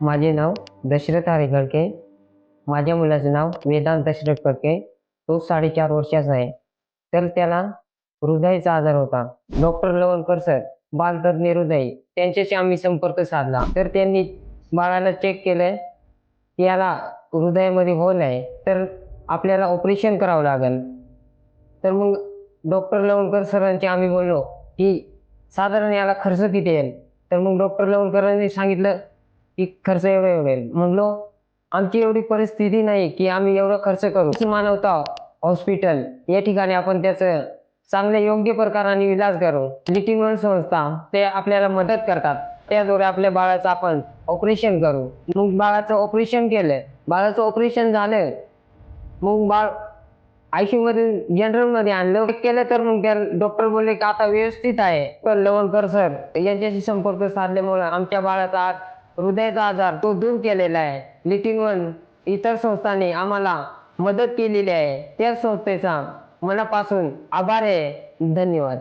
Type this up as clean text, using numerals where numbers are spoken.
माझे नाव दशरथ हरिगडके. माझ्या मुलाचं नाव वेदांत दशरथ फडके. तो 4.5 वर्षाचा आहे. तर त्याला हृदयाचा आजार होता. डॉक्टर लवणकर सर, बालतज्ञ हृदय, त्यांच्याशी आम्ही संपर्क साधला. तर त्यांनी बाळाला चेक केलं, की याला हृदयामध्ये होल आहे, तर आपल्याला ऑपरेशन करावं लागेल. तर मग डॉक्टर लवणकर सरांशी आम्ही बोललो, की साधारण याला खर्च किती येईल? तर मग डॉक्टर लवणकरांनी सांगितलं, की खर्च एवढा होईल. म्हणलो, आमची एवढी परिस्थिती नाही की आम्ही एवढा खर्च करू. मानवता हॉस्पिटल या ठिकाणी आपण त्याचं चांगल्या योग्य प्रकाराने इलाज करू. लिटिंग वन संस्था ते आपल्याला मदत करतात. त्याद्वारे आपल्या बाळाचं आपण ऑपरेशन करू. मग बाळाचं ऑपरेशन केलं. बाळाचं ऑपरेशन झालं. मग बाळ आयसीयू मध्ये जनरलमध्ये आणलं. चेक केलं तर मग त्या डॉक्टर बोलले की आता व्यवस्थित आहे. तर लवणकर सर यांच्याशी संपर्क साधल्यामुळे आमच्या बाळाचा हृदयाचा आजार तो दूर केलेला आहे. लिटिंग वन इतर संस्थांनी आम्हाला मदत केलेली आहे. त्या संस्थेचा मनापासून आभार आहे. धन्यवाद.